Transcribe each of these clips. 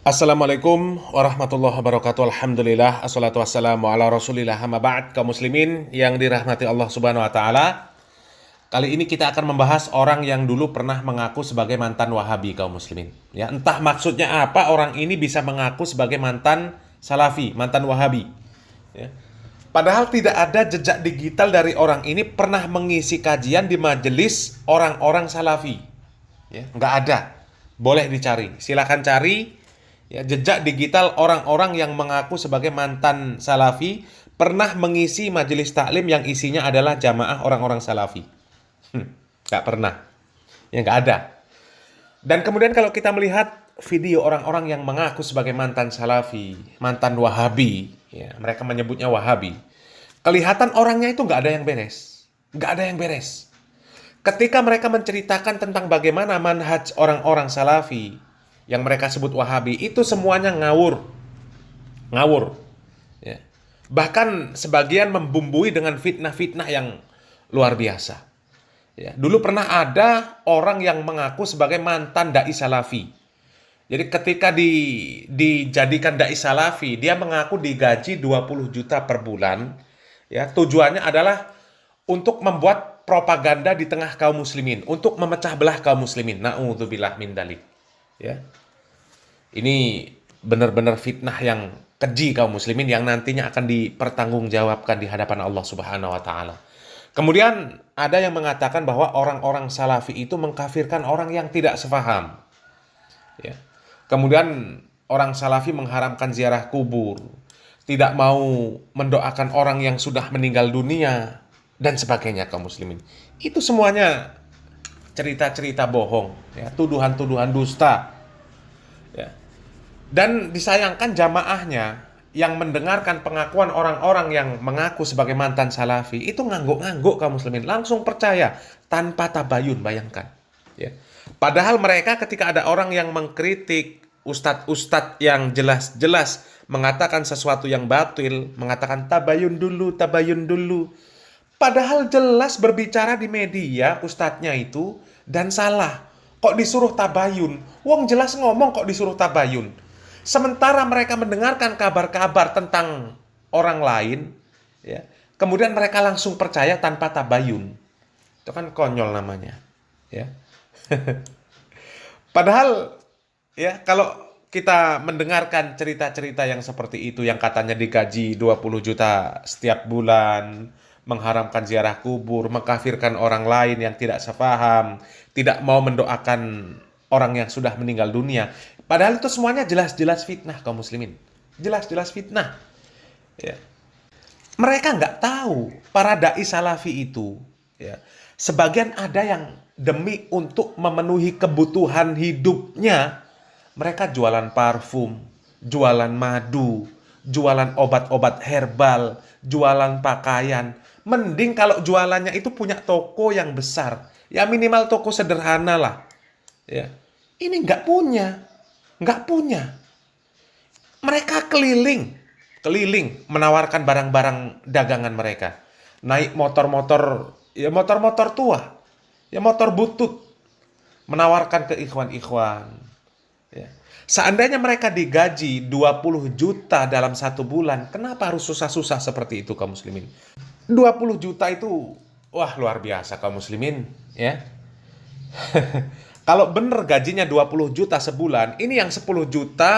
Assalamualaikum warahmatullahi wabarakatuh. Alhamdulillah, assalatu wassalamu ala rasulillah, amma ba'd. Kaum muslimin yang dirahmati Allah subhanahu wa ta'ala, kali ini kita akan membahas orang yang dulu pernah mengaku sebagai mantan wahabi, kaum muslimin. Ya, entah maksudnya apa orang ini bisa mengaku sebagai mantan salafi, mantan wahabi. Ya. Padahal tidak ada jejak digital dari orang ini pernah mengisi kajian di majelis orang-orang salafi. Ya, nggak ada. Boleh dicari. Silakan cari ya, jejak digital orang-orang yang mengaku sebagai mantan salafi pernah mengisi majelis taklim yang isinya adalah jamaah orang-orang salafi. Nggak pernah. Ya, nggak ada. Dan kemudian kalau kita melihat video orang-orang yang mengaku sebagai mantan salafi, mantan wahabi, ya, mereka menyebutnya wahabi, kelihatan orangnya itu nggak ada yang beres. Nggak ada yang beres. Ketika mereka menceritakan tentang bagaimana manhaj orang-orang salafi yang mereka sebut wahabi, itu semuanya ngawur. Ngawur. Ya. Bahkan sebagian membumbui dengan fitnah-fitnah yang luar biasa. Ya. Dulu pernah ada orang yang mengaku sebagai mantan dai salafi. Jadi ketika dijadikan dai salafi, dia mengaku digaji 20 juta per bulan. Ya, tujuannya adalah untuk membuat propaganda di tengah kaum muslimin, untuk memecah belah kaum muslimin. Na'udzubillah min dalik. Ya. Ini benar-benar fitnah yang keji kaum muslimin yang nantinya akan dipertanggungjawabkan di hadapan Allah Subhanahu wa taala. Kemudian ada yang mengatakan bahwa orang-orang salafi itu mengkafirkan orang yang tidak sepaham. Ya. Kemudian orang salafi mengharamkan ziarah kubur, tidak mau mendoakan orang yang sudah meninggal dunia, dan sebagainya kaum muslimin. Itu semuanya cerita-cerita bohong, ya, tuduhan-tuduhan dusta. Ya. Dan disayangkan jamaahnya yang mendengarkan pengakuan orang-orang yang mengaku sebagai mantan salafi itu ngangguk-ngangguk kaum muslimin, langsung percaya tanpa tabayun, bayangkan. Ya. Padahal mereka ketika ada orang yang mengkritik ustadz-ustadz yang jelas-jelas mengatakan sesuatu yang batil, mengatakan tabayun dulu, tabayun dulu. Padahal jelas berbicara di media ustadznya itu dan salah. Kok disuruh tabayun? Wong jelas ngomong kok disuruh tabayun. Sementara mereka mendengarkan kabar-kabar tentang orang lain, ya, kemudian mereka langsung percaya tanpa tabayun. Itu kan konyol namanya. Ya. Padahal ya kalau kita mendengarkan cerita-cerita yang seperti itu yang katanya digaji 20 juta setiap bulan, mengharamkan ziarah kubur, mengkafirkan orang lain yang tidak sepaham, tidak mau mendoakan orang yang sudah meninggal dunia. Padahal itu semuanya jelas-jelas fitnah kaum muslimin. Jelas-jelas fitnah. Ya. Mereka nggak tahu para dai salafi itu, ya, sebagian ada yang demi untuk memenuhi kebutuhan hidupnya, mereka jualan parfum, jualan madu, jualan obat-obat herbal, jualan pakaian. Mending kalau jualannya itu punya toko yang besar, ya minimal toko sederhana lah. Ya. Ini nggak punya. Mereka keliling menawarkan barang-barang dagangan mereka. Naik motor-motor, ya motor-motor tua, ya motor butut, menawarkan ke ikhwan-ikhwan. Ya. Seandainya mereka digaji 20 juta dalam satu bulan, kenapa harus susah-susah seperti itu kaum muslimin? 20 juta itu, wah luar biasa kaum muslimin. Ya. Kalau bener gajinya 20 juta sebulan, ini yang 10 juta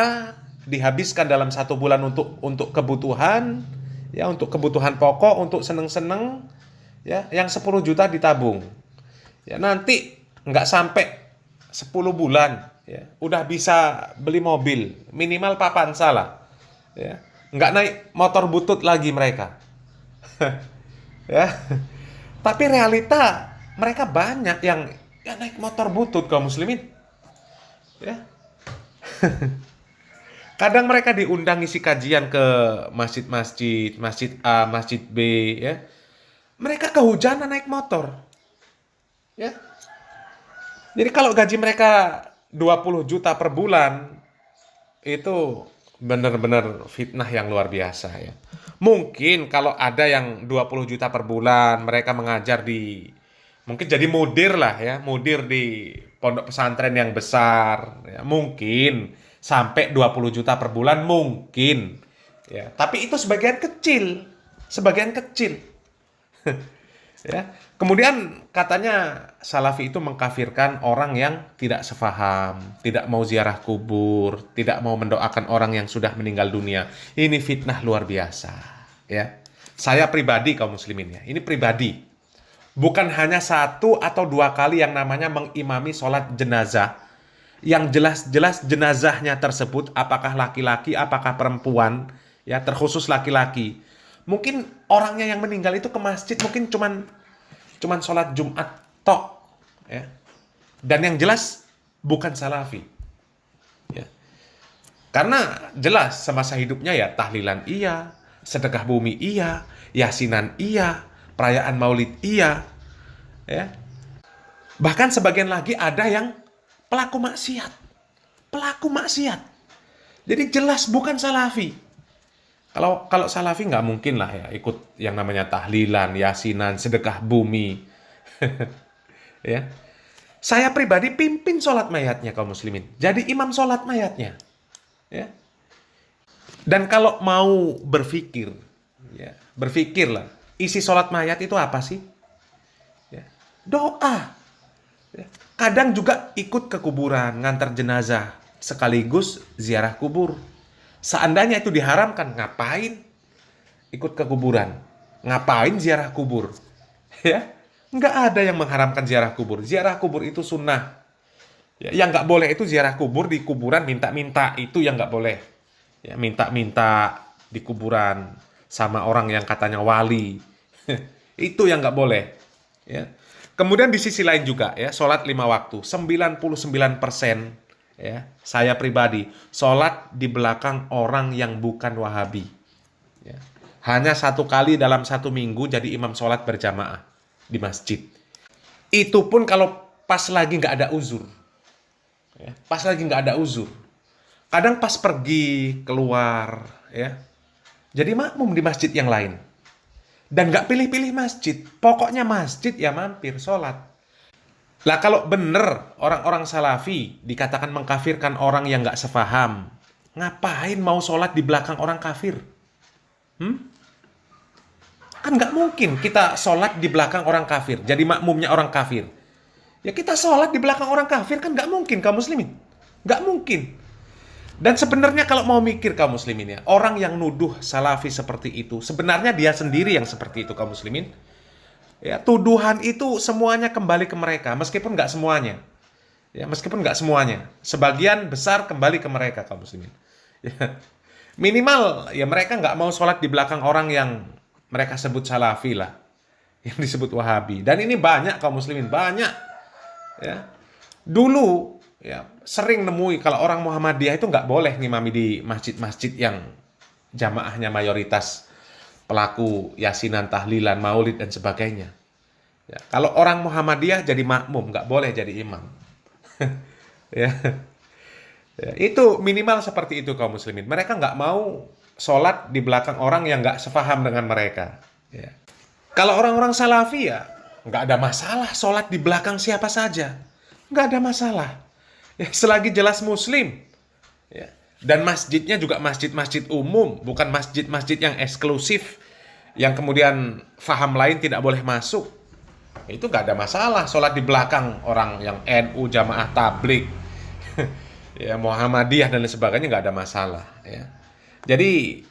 dihabiskan dalam satu bulan untuk kebutuhan, ya untuk kebutuhan pokok, untuk seneng-seneng, ya yang 10 juta ditabung. Ya nanti nggak sampai 10 bulan, ya udah bisa beli mobil, minimal papan salah. Ya, nggak naik motor butut lagi mereka. Ya. Tapi realita mereka banyak yang ya naik motor butut kaum muslimin. Ya. Kadang mereka diundang isi kajian ke masjid-masjid, masjid A, masjid B, ya. Mereka kehujanan naik motor. Ya. Jadi kalau gaji mereka 20 juta per bulan, itu benar-benar fitnah yang luar biasa ya. Mungkin kalau ada yang 20 juta per bulan, mereka mengajar di mungkin jadi mudir lah ya, mudir di pondok pesantren yang besar ya, mungkin. sampai 20 juta per bulan mungkin. Ya, tapi itu sebagian kecil. Sebagian kecil. Ya. Kemudian katanya Salafi itu mengkafirkan orang yang tidak sefaham, tidak mau ziarah kubur, tidak mau mendoakan orang yang sudah meninggal dunia. Ini fitnah luar biasa, ya. Saya pribadi kaum muslimin ya, ini pribadi. Bukan hanya 1 atau 2 kali yang namanya mengimami sholat jenazah, yang jelas-jelas jenazahnya tersebut apakah laki-laki, apakah perempuan, ya terkhusus laki-laki. Mungkin orangnya yang meninggal itu ke masjid mungkin cuman sholat Jumat tok, ya. Dan yang jelas bukan Salafi, ya. Karena jelas semasa hidupnya ya tahlilan iya, sedekah bumi iya, yasinan iya, perayaan maulid iya, ya. Bahkan sebagian lagi ada yang pelaku maksiat, pelaku maksiat. Jadi jelas bukan Salafi. Kalau Salafi nggak mungkin lah ya ikut yang namanya tahlilan, yasinan, sedekah bumi. Ya. Saya pribadi pimpin sholat mayatnya kaum muslimin. Jadi imam sholat mayatnya. Ya. Dan kalau mau berpikir, ya, berpikirlah isi sholat mayat itu apa sih? Ya. Doa. Ya. Kadang juga ikut ke kuburan, ngantar jenazah, sekaligus ziarah kubur. Seandainya itu diharamkan, ngapain ikut ke kuburan? Ngapain ziarah kubur? Ya, nggak ada yang mengharamkan ziarah kubur. Ziarah kubur itu sunnah. Ya, yang nggak boleh itu ziarah kubur di kuburan minta-minta. Itu yang nggak boleh. Ya, minta-minta di kuburan sama orang yang katanya wali. Itu yang nggak boleh. Ya. Kemudian di sisi lain juga, ya, sholat 5 waktu. 99%. Ya, saya pribadi sholat di belakang orang yang bukan Wahabi. Ya. Hanya 1 kali dalam 1 minggu jadi imam sholat berjamaah di masjid. Itu pun kalau pas lagi nggak ada uzur. Ya. Pas lagi nggak ada uzur. Kadang pas pergi keluar, ya, jadi makmum di masjid yang lain. Dan nggak pilih-pilih masjid. Pokoknya masjid ya mampir sholat. Lah kalau bener orang-orang Salafi dikatakan mengkafirkan orang yang nggak sefaham, ngapain mau sholat di belakang orang kafir? Kan nggak mungkin kita sholat di belakang orang kafir, jadi makmumnya orang kafir. Ya kita sholat di belakang orang kafir kan nggak mungkin kaum muslimin. Nggak mungkin. Dan sebenarnya kalau mau mikir kaum muslimin ya, orang yang nuduh Salafi seperti itu, sebenarnya dia sendiri yang seperti itu kaum muslimin. Ya, tuduhan itu semuanya kembali ke mereka, meskipun nggak semuanya. Ya, meskipun nggak semuanya. Sebagian besar kembali ke mereka, kaum muslimin. Ya. Minimal, ya mereka nggak mau sholat di belakang orang yang mereka sebut Salafi lah. Yang disebut Wahabi. Dan ini banyak, kaum muslimin. Banyak. Ya. Dulu, ya sering nemui kalau orang Muhammadiyah itu nggak boleh ngimami di masjid-masjid yang jamaahnya mayoritas pelaku yasinan, tahlilan, maulid, dan sebagainya. Ya, kalau orang Muhammadiyah jadi makmum, nggak boleh jadi imam. Ya. Ya, itu minimal seperti itu kaum muslimin. Mereka nggak mau sholat di belakang orang yang nggak sepaham dengan mereka. Ya. Kalau orang-orang Salafi ya, nggak ada masalah sholat di belakang siapa saja. Nggak ada masalah. Ya, selagi jelas muslim. Ya. Dan masjidnya juga masjid-masjid umum, bukan masjid-masjid yang eksklusif, yang kemudian faham lain tidak boleh masuk. Itu nggak ada masalah, sholat di belakang orang yang NU, jamaah tabligh, ya Muhammadiyah dan lain sebagainya nggak ada masalah. Ya. Jadi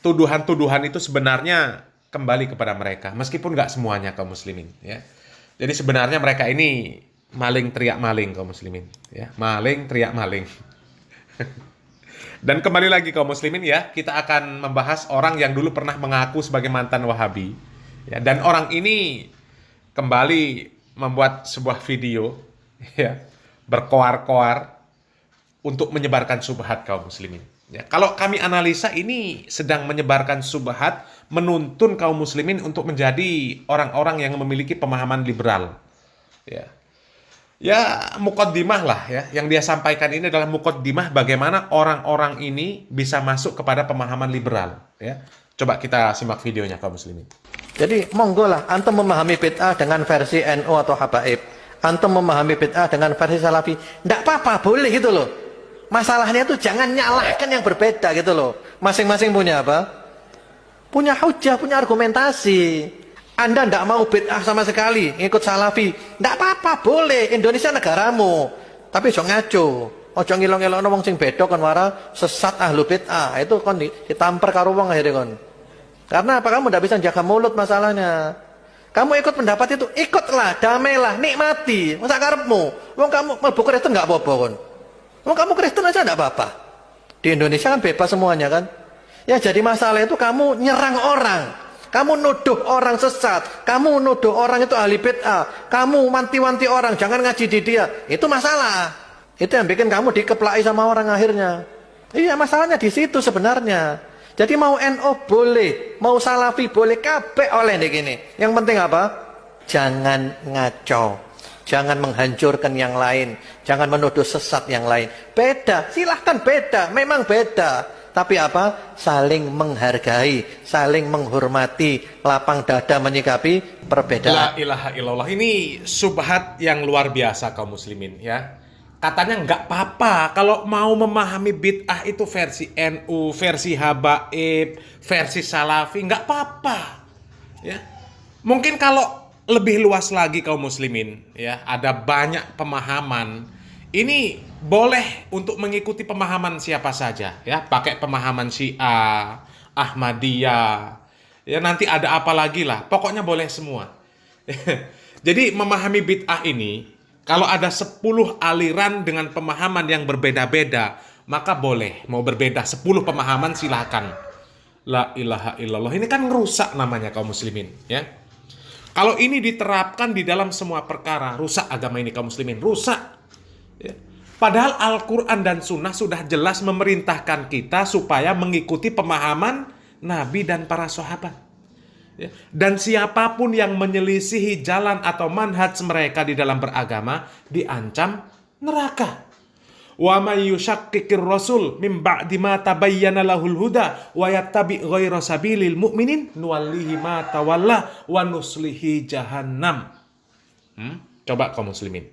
tuduhan-tuduhan itu sebenarnya kembali kepada mereka, meskipun nggak semuanya kaum muslimin. Ya. Jadi sebenarnya mereka ini maling teriak maling kaum muslimin. Ya. Maling teriak maling. Dan kembali lagi kaum muslimin ya, kita akan membahas orang yang dulu pernah mengaku sebagai mantan Wahabi. Ya, dan orang ini kembali membuat sebuah video ya, berkoar-koar untuk menyebarkan subhat kaum muslimin. Ya, kalau kami analisa ini sedang menyebarkan subhat, menuntun kaum muslimin untuk menjadi orang-orang yang memiliki pemahaman liberal. Ya. Ya, muqaddimah lah ya. Yang dia sampaikan ini adalah muqaddimah bagaimana orang-orang ini bisa masuk kepada pemahaman liberal. Ya. Coba kita simak videonya kaum muslimin. Jadi monggo lah, antum memahami bid'ah dengan versi NU atau Habaib. Antum memahami bid'ah dengan versi Salafi. Tidak apa-apa, boleh gitu loh. Masalahnya itu jangan nyalahkan yang berbeda gitu loh. Masing-masing punya apa? Punya hujah, punya argumentasi. Anda tidak mau bid'ah sama sekali, ikut salafi, tidak apa-apa, boleh. Indonesia negaramu. Tapi jangan ngaco. Ojo ngilong-ngilong wong sing beda kon wara sesat ahlu bid'ah. Itu kon ditamper karo wong akhirnya kon. Karena apa? Kamu tidak bisa jaga mulut masalahnya. Kamu ikut pendapat itu, ikutlah, damailah, nikmati. Masa karepmu? Wong kamu mlebu Kristen enggak apa-apa kon. Wong kamu Kristen aja enggak apa-apa. Di Indonesia kan bebas semuanya kan. Ya jadi masalah itu kamu nyerang orang. Kamu nuduh orang sesat, kamu nuduh orang itu ahli bid'ah, kamu wanti-wanti orang jangan ngaji di dia. Itu masalah. Itu yang bikin kamu dikeplai sama orang akhirnya. Iya, masalahnya di situ sebenarnya. Jadi mau NO boleh, mau salafi boleh, kabeh oleh nih gini. Yang penting apa? Jangan ngaco. Jangan menghancurkan yang lain. Jangan menuduh sesat yang lain. Beda, silahkan beda, memang beda. Tapi apa? Saling menghargai, saling menghormati, lapang dada menyikapi perbedaan. La ilaha illallah. Ini subhat yang luar biasa kaum muslimin ya. Katanya nggak apa-apa kalau mau memahami bid'ah itu versi NU, versi Habaib, versi Salafi, nggak apa-apa. Ya. Mungkin kalau lebih luas lagi kaum muslimin ya, ada banyak pemahaman. Ini boleh untuk mengikuti pemahaman siapa saja ya, pakai pemahaman Syiah, Ahmadiyah. Ya nanti ada apa lagi lah, pokoknya boleh semua. Jadi memahami bid'ah ini, kalau ada 10 aliran dengan pemahaman yang berbeda-beda, maka boleh, mau berbeda 10 pemahaman silakan. La ilaha illallah. Ini kan rusak namanya kaum muslimin ya. Kalau ini diterapkan di dalam semua perkara, rusak agama ini kaum muslimin, rusak. Ya. Padahal Al-Quran dan Sunnah sudah jelas memerintahkan kita supaya mengikuti pemahaman Nabi dan para sahabat. Ya. Dan siapapun yang menyelisihi jalan atau manhaj mereka di dalam beragama diancam neraka. Wa may yushaqqiqir rasul mim ba'di ma tabayyana lahul huda wa yattabi' ghaira sabilil mu'minin nuwallihi ma tawalla wa nuslihi jahannam. Coba kaum muslimin.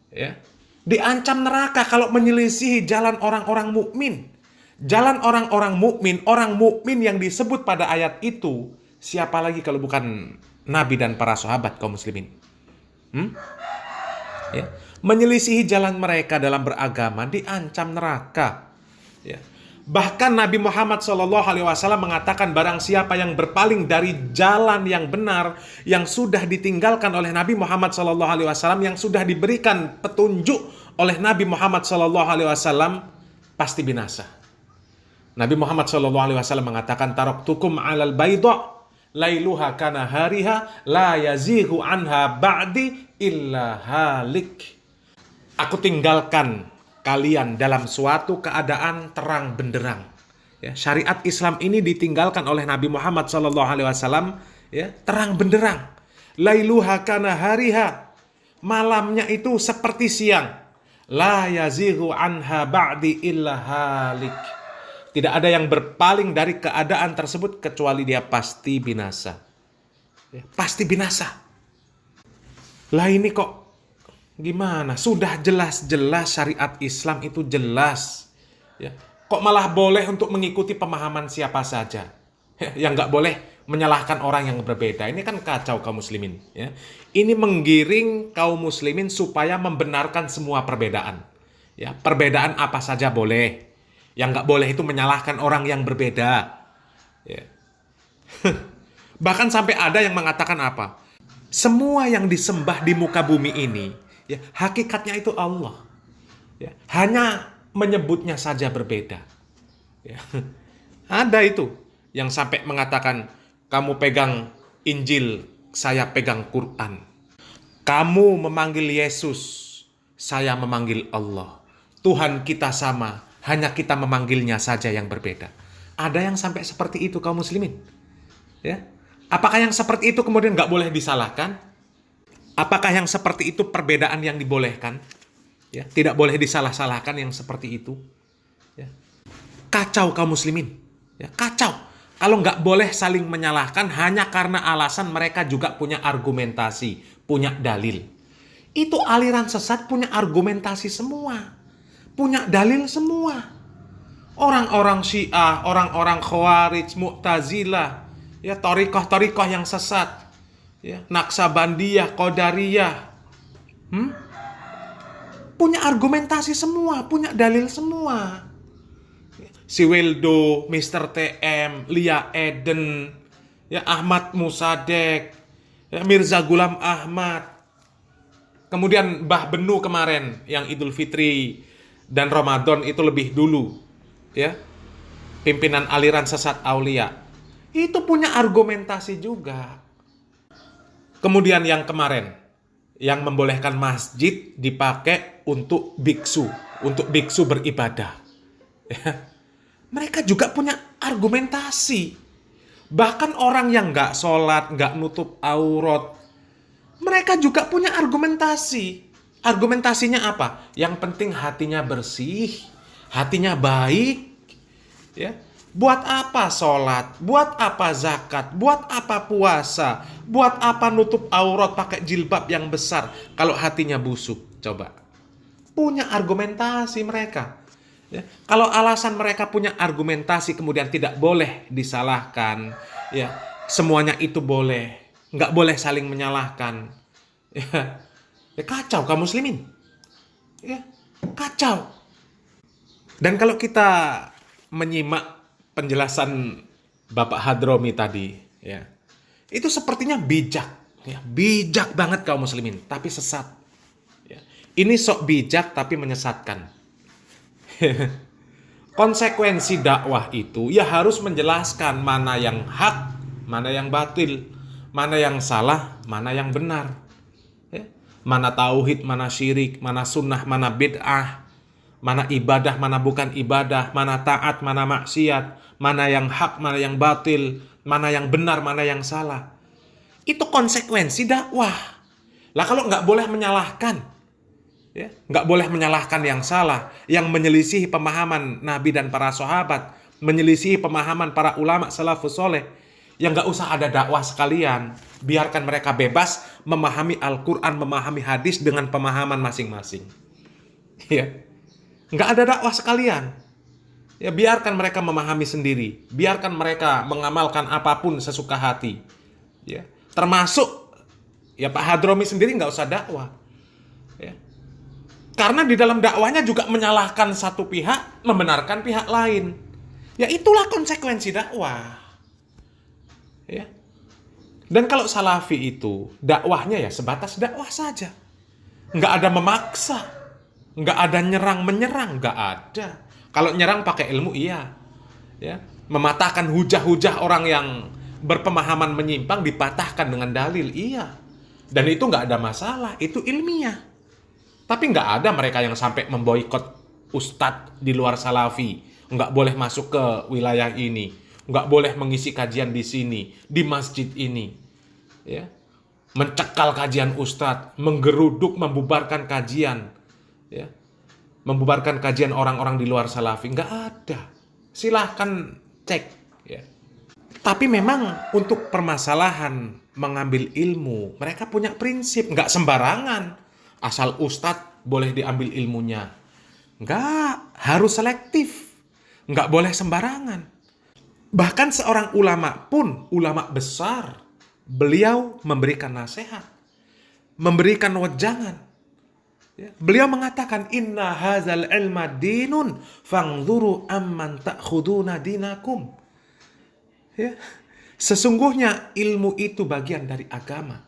Ya. Diancam neraka kalau menyelisihi jalan orang-orang mukmin. Jalan orang-orang mukmin yang disebut pada ayat itu, siapa lagi kalau bukan Nabi dan para sahabat kaum muslimin? Ya. Menyelisihi jalan mereka dalam beragama diancam neraka. Ya. Bahkan Nabi Muhammad SAW mengatakan barang siapa yang berpaling dari jalan yang benar yang sudah ditinggalkan oleh Nabi Muhammad SAW, yang sudah diberikan petunjuk oleh Nabi Muhammad SAW, pasti binasa. Nabi Muhammad SAW mengatakan taraktukum alal bayda lailuha kana hariha la yazighu anha ba'di illa halik. Aku tinggalkan kalian dalam suatu keadaan terang benderang. Ya, syariat Islam ini ditinggalkan oleh Nabi Muhammad SAW, ya, terang benderang. Lailuha kana hariha, malamnya itu seperti siang. La yazighu anha ba'di illa halik. Tidak ada yang berpaling dari keadaan tersebut kecuali dia pasti binasa. Ya, pasti binasa. Lah ini kok gimana? Sudah jelas-jelas syariat Islam itu jelas. Ya. Kok malah boleh untuk mengikuti pemahaman siapa saja? Yang nggak boleh menyalahkan orang yang berbeda. Ini kan kacau kaum muslimin. Ya. Ini menggiring kaum muslimin supaya membenarkan semua perbedaan. Ya. Perbedaan apa saja boleh. Yang nggak boleh itu menyalahkan orang yang berbeda. Ya. Bahkan sampai ada yang mengatakan apa? Semua yang disembah di muka bumi ini, ya, hakikatnya itu Allah. Ya, hanya menyebutnya saja berbeda. Ya. Ada itu yang sampai mengatakan, kamu pegang Injil, saya pegang Quran. Kamu memanggil Yesus, saya memanggil Allah. Tuhan kita sama, hanya kita memanggilnya saja yang berbeda. Ada yang sampai seperti itu kaum muslimin. Ya. Apakah yang seperti itu kemudian nggak boleh disalahkan? Apakah yang seperti itu perbedaan yang dibolehkan? Ya, tidak boleh disalah-salahkan yang seperti itu. Ya. Kacau kaum muslimin. Ya, kacau. Kalau nggak boleh saling menyalahkan hanya karena alasan mereka juga punya argumentasi, punya dalil. Itu aliran sesat punya argumentasi semua. punya dalil semua. Orang-orang Syiah, orang-orang Khawarij, Mu'tazilah, ya thariqah-thariqah yang sesat, ya Naqsabandiyah, Qadariyah, punya argumentasi semua, punya dalil semua. Si Wildo, Mr. TM, Lia Eden, ya Ahmad Musadek, ya Mirza Ghulam Ahmad. Kemudian Mbah Benu kemarin yang Idul Fitri dan Ramadan itu lebih dulu, ya. Pimpinan aliran sesat Aulia. Itu punya argumentasi juga. Kemudian yang kemarin yang membolehkan masjid dipakai untuk biksu beribadah. Ya. Mereka juga punya argumentasi. Bahkan orang yang nggak sholat, nggak nutup aurat, mereka juga punya argumentasi. Argumentasinya apa? Yang penting hatinya bersih, hatinya baik. Ya. Buat apa sholat? Buat apa zakat? Buat apa puasa? Buat apa nutup aurat pakai jilbab yang besar kalau hatinya busuk? Coba. Punya argumentasi mereka. Ya, kalau alasan mereka punya argumentasi kemudian tidak boleh disalahkan, ya semuanya itu boleh, nggak boleh saling menyalahkan, ya kacau kaum muslimin, ya kacau. Dan kalau kita menyimak penjelasan Bapak Hadromi tadi, ya itu sepertinya bijak, ya bijak banget kaum muslimin, tapi sesat. Ya, ini sok bijak tapi menyesatkan. Konsekuensi dakwah itu ya harus menjelaskan mana yang hak, mana yang batil, mana yang salah, mana yang benar, ya. Mana tauhid, mana syirik, mana sunnah, mana bid'ah, mana ibadah, mana bukan ibadah, mana taat, mana maksiat, mana yang hak, mana yang batil, mana yang benar, mana yang salah. Itu konsekuensi dakwah. Lah kalau nggak boleh menyalahkan, ya, nggak boleh menyalahkan yang salah, yang menyelisihi pemahaman Nabi dan para sahabat, menyelisihi pemahaman para ulama salafus soleh, yang nggak usah ada dakwah sekalian, biarkan mereka bebas memahami Al-Quran, memahami hadis dengan pemahaman masing-masing. Ya, nggak ada dakwah sekalian. Ya, biarkan mereka memahami sendiri, biarkan mereka mengamalkan apapun sesuka hati. Ya, termasuk ya Pak Hadromi sendiri nggak usah dakwah. Ya. Karena di dalam dakwahnya juga menyalahkan satu pihak, membenarkan pihak lain. Ya itulah konsekuensi dakwah. Ya. Dan kalau salafi itu, dakwahnya ya sebatas dakwah saja. Nggak ada memaksa. Nggak ada nyerang-menyerang. Nggak ada. Kalau nyerang pakai ilmu, iya. Ya. Mematahkan hujah-hujah orang yang berpemahaman menyimpang, dipatahkan dengan dalil, iya. Dan itu nggak ada masalah. Itu ilmiah. Tapi nggak ada mereka yang sampai memboikot ustadz di luar salafi. Nggak boleh masuk ke wilayah ini. Nggak boleh mengisi kajian di sini, di masjid ini. Ya. Mencekal kajian ustadz, menggeruduk, membubarkan kajian. Ya. Membubarkan kajian orang-orang di luar salafi. Nggak ada. Silahkan cek. Ya. Tapi memang untuk permasalahan mengambil ilmu, mereka punya prinsip. Nggak sembarangan. Asal ustadz boleh diambil ilmunya. Enggak, harus selektif. Enggak boleh sembarangan. Bahkan seorang ulama pun, ulama besar, beliau memberikan nasihat, memberikan wejangan. Ya, beliau mengatakan, inna hazal ilma dinun, fangzuru amman ta'khuduna dinakum. Ya, sesungguhnya ilmu itu bagian dari agama.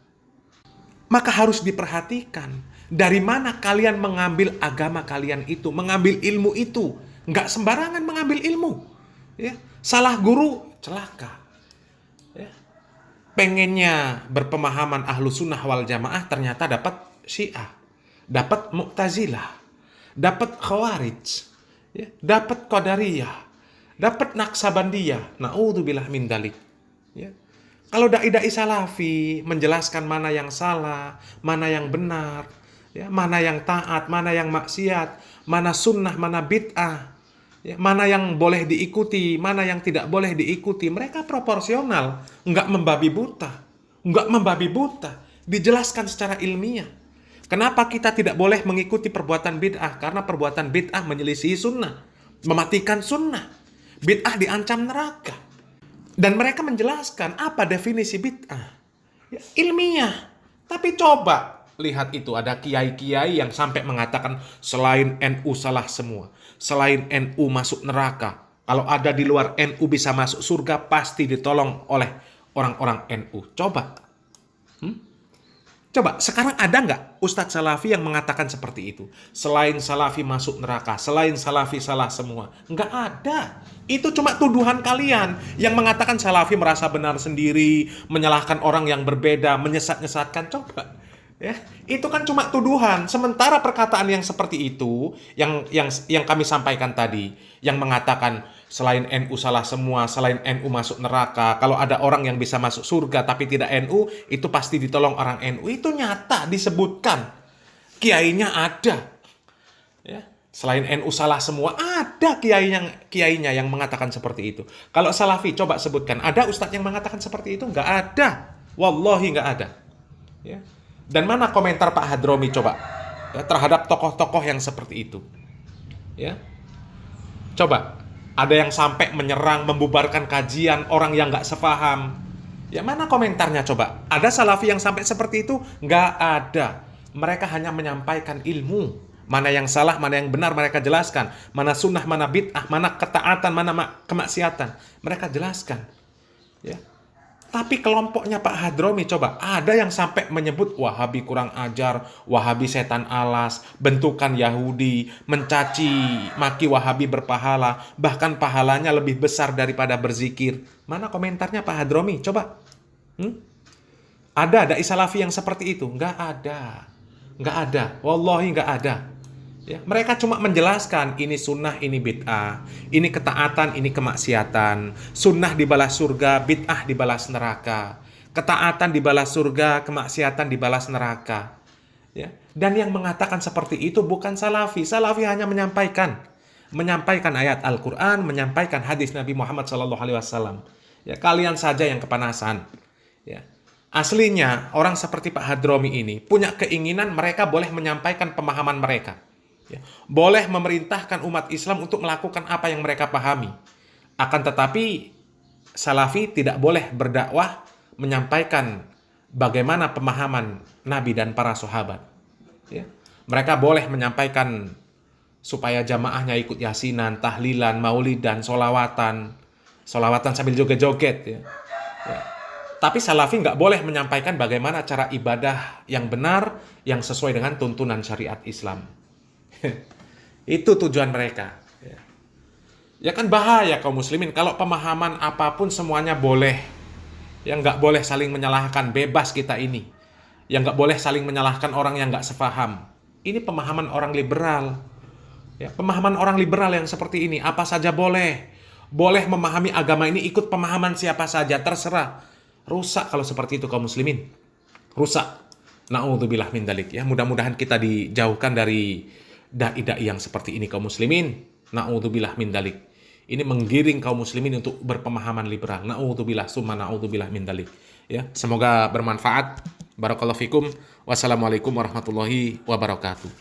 Maka harus diperhatikan. Dari mana kalian mengambil agama kalian itu, mengambil ilmu itu. Nggak sembarangan mengambil ilmu. Ya. Salah guru, celaka. Ya. Pengennya berpemahaman ahlu sunnah wal jamaah, ternyata dapat Syiah, dapat Mu'tazilah, dapat Khawarij, ya. Dapat Qadariyah, dapat Naqsabandiyah. Na'udzubillah min dalik. Ya. Kalau dai-dai salafi menjelaskan mana yang salah, mana yang benar, ya, mana yang taat, mana yang maksiat, mana sunnah, mana bid'ah, ya, mana yang boleh diikuti, mana yang tidak boleh diikuti. Mereka proporsional, nggak membabi buta, dijelaskan secara ilmiah. Kenapa kita tidak boleh mengikuti perbuatan bid'ah? Karena perbuatan bid'ah menyelisihi sunnah, mematikan sunnah. Bid'ah diancam neraka. Dan mereka menjelaskan apa definisi bid'ah. Ya, ilmiah. Tapi coba lihat itu, ada kiai-kiai yang sampai mengatakan selain NU salah semua. Selain NU masuk neraka. Kalau ada di luar NU bisa masuk surga, pasti ditolong oleh orang-orang NU. Coba. Coba, sekarang ada nggak Ustadz Salafi yang mengatakan seperti itu? Selain Salafi masuk neraka, selain Salafi salah semua. Nggak ada. Itu cuma tuduhan kalian yang mengatakan Salafi merasa benar sendiri, menyalahkan orang yang berbeda, menyesat-nyesatkan. Coba. Ya, itu kan cuma tuduhan. Sementara perkataan yang seperti itu, yang kami sampaikan tadi, yang mengatakan selain NU salah semua, selain NU masuk neraka, kalau ada orang yang bisa masuk surga tapi tidak NU, itu pasti ditolong orang NU. Itu nyata disebutkan. Kiainya ada. Ya, selain NU salah semua, ada kiainya yang mengatakan seperti itu. Kalau Salafi, coba sebutkan. Ada ustadz yang mengatakan seperti itu? Nggak ada. Wallahi nggak ada. Ya. Dan mana komentar Pak Hadromi coba ya, terhadap tokoh-tokoh yang seperti itu? Ya, coba ada yang sampai menyerang, membubarkan kajian orang yang nggak sepaham. Ya, mana komentarnya coba? Ada Salafi yang sampai seperti itu? Nggak ada. Mereka hanya menyampaikan ilmu. Mana yang salah, mana yang benar mereka jelaskan. Mana sunnah, mana bid'ah, mana ketaatan, mana kemaksiatan. Mereka jelaskan. Ya. Tapi kelompoknya Pak Hadromi coba, ada yang sampai menyebut Wahabi kurang ajar, Wahabi setan alas, bentukan Yahudi, mencaci maki Wahabi berpahala, bahkan pahalanya lebih besar daripada berzikir. Mana komentarnya Pak Hadromi? Coba. Ada Salafi yang seperti itu? Nggak ada. Nggak ada. Wallahi nggak ada. Ya, mereka cuma menjelaskan ini sunnah, ini bid'ah, ini ketaatan, ini kemaksiatan. Sunnah dibalas surga, bid'ah dibalas neraka. Ketaatan dibalas surga, kemaksiatan dibalas neraka. Ya. Dan yang mengatakan seperti itu bukan Salafi. Salafi hanya menyampaikan ayat Al-Quran, menyampaikan hadis Nabi Muhammad SAW. Ya, kalian saja yang kepanasan. Ya. Aslinya orang seperti Pak Hadromi ini punya keinginan mereka boleh menyampaikan pemahaman mereka. Ya, boleh memerintahkan umat Islam untuk melakukan apa yang mereka pahami. Akan tetapi Salafi tidak boleh berdakwah menyampaikan bagaimana pemahaman Nabi dan para sahabat. Ya. Mereka boleh menyampaikan supaya jamaahnya ikut yasinan, tahlilan, maulidan, solawatan sambil joget-joget. Ya. Ya. Tapi Salafi nggak boleh menyampaikan bagaimana cara ibadah yang benar, yang sesuai dengan tuntunan syariat Islam. Itu tujuan mereka. Ya kan bahaya kaum muslimin kalau pemahaman apapun semuanya boleh. Yang nggak boleh saling menyalahkan, bebas kita ini. Yang nggak boleh saling menyalahkan orang yang nggak sepaham. Ini pemahaman orang liberal. Ya, pemahaman orang liberal yang seperti ini, apa saja boleh. Boleh memahami agama ini ikut pemahaman siapa saja, terserah. Rusak kalau seperti itu kaum muslimin. Rusak. Na'udzubillah min dzalik ya. Mudah-mudahan kita dijauhkan dari dai-dai yang seperti ini kaum muslimin. Na'udzubillah min dzalik. Ini menggiring kaum muslimin untuk berpemahaman liberal. Na'udzubillah summa na'udzubillah min dzalik. Ya, semoga bermanfaat. Barakallahu fikum. Wassalamualaikum warahmatullahi wabarakatuh.